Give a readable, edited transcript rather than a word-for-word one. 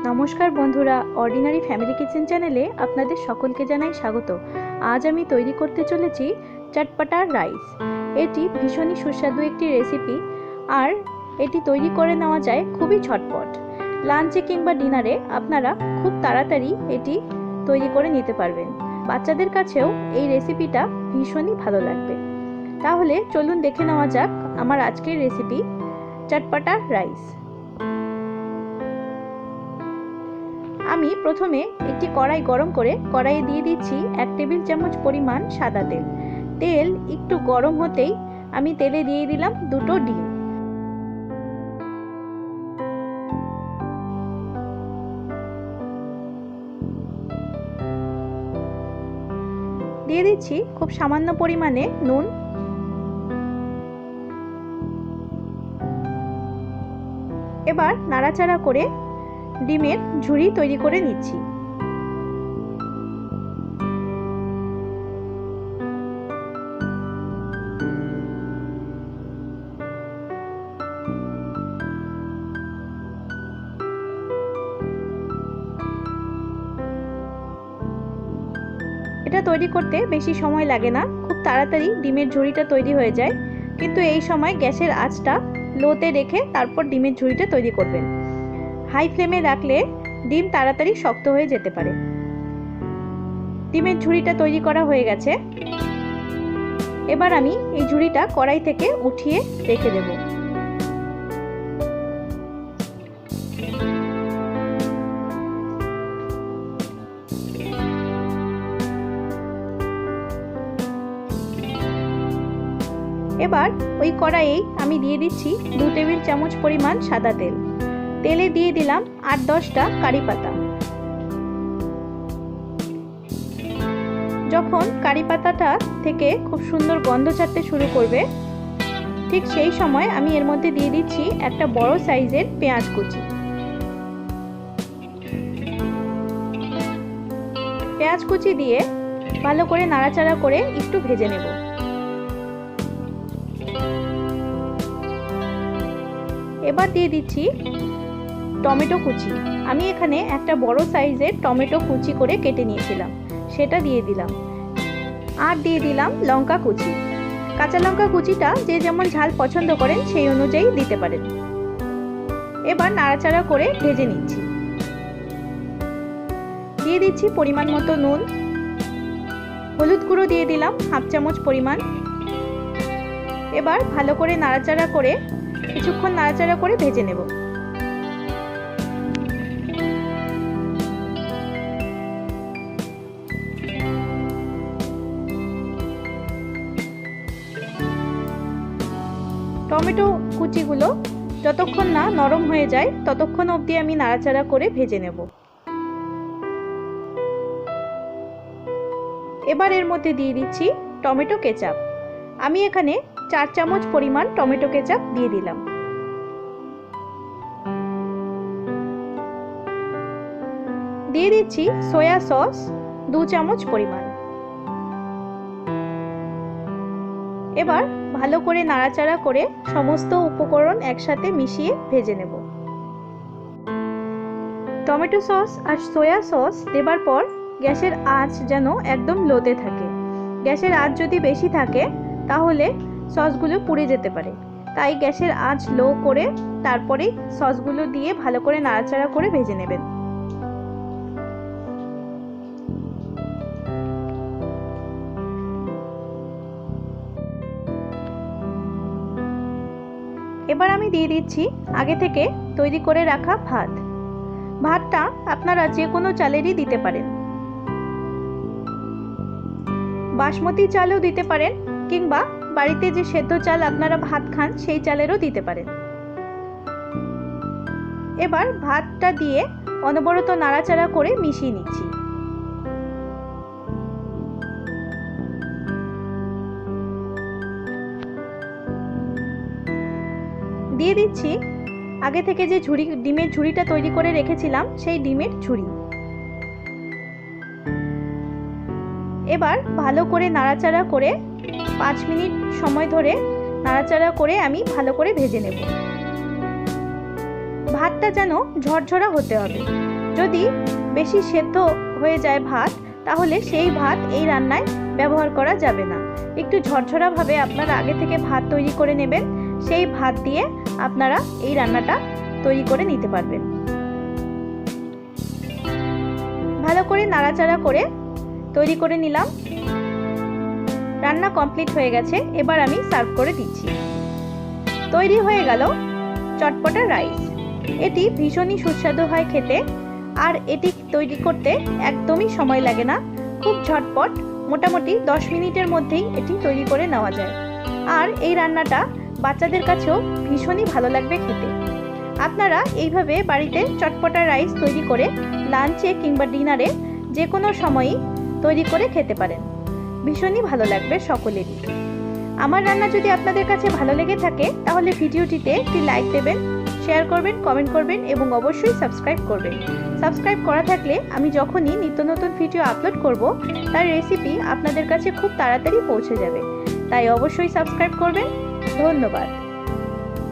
নমস্কার বন্ধুরা, ordinary family kitchen চ্যানেলে আপনাদের সকলকে জানাই স্বাগত। আজ আমি তৈরি করতে চলেছি চটপটা রাইস। এটি ভীষণই সুস্বাদু একটি রেসিপি, আর এটি তৈরি করে নেওয়া যায় খুবই ঝটপট। লাঞ্চে কিংবা ডিনারে আপনারা খুব তাড়াতাড়ি এটি তৈরি করে নিতে পারবেন। বাচ্চাদের কাছেও এই রেসিপিটা ভীষণই ভালো লাগবে। তাহলে চলুন দেখে নেওয়া যাক আমার আজকের রেসিপি চটপটা রাইস। আমি প্রথমে একটি কড়াই গরম করে কড়াইয়ে দিয়ে দিচ্ছি 1 টেবিল চামচ পরিমাণ সাদা তেল। তেল একটু গরম হতেই আমি তেলে দিয়ে দিলাম 2টো ডিম। দিয়ে দিচ্ছি খুব সামান্য পরিমাণে নুন। এবার নাড়াচাড়া করে ডিমের ঝুড়ি তৈরি করে নিচ্ছি। এটা তৈরি করতে বেশি সময় লাগে না, খুব তাড়াতাড়ি ডিমের ঝুড়িটা তৈরি হয়ে যায়। কিন্তু এই সময় গ্যাসের আঁচটা লোতে রেখে তারপর ডিমের ঝুড়িটা তৈরি করবেন। হাই ফ্লেমে রাখলে ডিম তাড়াতাড়ি শক্ত হয়ে যেতে পারে। ডিমের ঝুড়িটা তৈরি করা হয়ে গেছে। এবার আমি এই ঝুড়িটা কড়াই থেকে উঠিয়ে রেখে দেব। এবার ওই কড়াইয়ে আমি দিয়ে দিচ্ছি 2 টেবিল চামচ পরিমাণ সাদা তেল। তেলে দিয়ে দিলাম 8-10টা কারি পাতা। যখন কারি পাতাটা থেকে খুব সুন্দর গন্ধ ছাড়তে শুরু করবে, ঠিক সেই সময় আমি এর মধ্যে দিয়ে দিচ্ছি একটা বড় সাইজের পেঁয়াজ কুচি। পেঁয়াজ কুচি দিয়ে ভালো করে নাড়াচাড়া করে একটু ভেজে নেব। এবার দিয়ে দিচ্ছি টমেটো কুচি। আমি এখানে একটা বড় সাইজের টমেটো কুচি করে কেটে নিয়েছিলাম, সেটা দিয়ে দিলাম। আর দিয়ে দিলাম লঙ্কা কুচি। কাঁচা লঙ্কা কুচিটা যে যেমন ঝাল পছন্দ করেন সেই অনুযায়ী দিতে পারেন। এবার নাড়াচাড়া করে ভেজে নিচ্ছি। দিয়ে দিচ্ছি পরিমাণ মতো নুন। হলুদ গুঁড়ো দিয়ে দিলাম 1/2 চামচ পরিমাণ। এবার ভালো করে নাড়াচাড়া করে কিছুক্ষণ নাড়াচাড়া করে ভেজে নেব। টমেটো কুচিগুলো যতক্ষণ না নরম হয়ে যায় ততক্ষণ অবধি আমি নাড়াচাড়া করে ভেজে নেব। এবার এর মধ্যে দিয়ে দিচ্ছি টমেটো কেচাপ। আমি এখানে 4 চামচ পরিমাণ টমেটো কেচাপ দিয়ে দিলাম। দিয়ে দিচ্ছি সয়া সস 2 চামচ পরিমাণ। এবার ভালো করে নাড়াচাড়া করে সমস্ত উপকরণ একসাথে মিশিয়ে ভেজে নেব। টমেটো সস আর সয়া সস দেবার পর গ্যাসের আঁচ যেন একদম লোতে থাকে। গ্যাসের আঁচ যদি বেশি থাকে তাহলে সসগুলো পুড়ে যেতে পারে, তাই গ্যাসের আঁচ লো করে তারপরে সসগুলো দিয়ে ভালো করে নাড়াচাড়া করে ভেজে নেবেন। এবার আমি দিয়ে দিচ্ছি আগে থেকে তৈরি করে রাখা ভাত। ভাতটা আপনারা যে কোনো চালেরই দিতে পারেন। বাসমতি চালও দিতে পারেন, কিংবা বাড়িতে যে সেদ্ধ চাল আপনারা ভাত খান সেই চালেরও দিতে পারেন। এবার ভাতটা দিয়ে অনবরত নাড়াচাড়া করে মিশিয়ে নিচ্ছি। দিয়ে দিচ্ছি আগে থেকে যে ডিমের ঝুড়িটা তৈরি করে রেখেছিলাম সেই ডিমের ঝুড়ি। এবার ভালো করে নাড়াচাড়া করে 5 মিনিট সময় ধরে নাড়াচাড়া করে আমি ভালো করে ভেজে নেব। ভাতটা যেন ঝরঝরা হতে হবে, যদি বেশি সেদ্ধ হয়ে যায় ভাত, তাহলে সেই ভাত এই রান্নায় ব্যবহার করা যাবে না। একটু ঝরঝরাভাবে আপনারা আগে থেকে ভাত তৈরি করে নেবেন, সেই ভাত দিয়ে আপনারা এই রান্নাটা তৈরি করে নিতে পারবেন। ভালো করে নাড়াচাড়া করে তৈরি করে নিলাম। রান্না কমপ্লিট হয়ে গেছে, এবার আমি সার্ভ করে দিচ্ছি। তৈরি হয়ে গেল চটপটা রাইস। এটি ভীষণই সুস্বাদু হয় খেতে, আর এটি তৈরি করতে একদমই সময় লাগে না, খুব ঝটপট, মোটামুটি 10 মিনিটের মধ্যেই এটি তৈরি করে নেওয়া যায়। আর এই রান্নাটা বাচ্চাদের কাছেও ভীষণই ভালো লাগবে খেতে। আপনারা এইভাবে বাড়িতে চটপটা রাইস তৈরি করে লাঞ্চে কিংবা ডিনারে যে কোনো সময়ই তৈরি করে খেতে পারেন, ভীষণই ভালো লাগবে সকলেরই। আমার রান্না যদি আপনাদের কাছে ভালো লেগে থাকে তাহলে ভিডিওটিতে একটি লাইক দেবেন, শেয়ার করবেন, কমেন্ট করবেন এবং অবশ্যই সাবস্ক্রাইব করবেন। সাবস্ক্রাইব করা থাকলে আমি যখনই নিত্য নতুন ভিডিও আপলোড করব তার রেসিপি আপনাদের কাছে খুব তাড়াতাড়ি পৌঁছে যাবে। তাই অবশ্যই সাবস্ক্রাইব করবেন। ধন্যবাদ।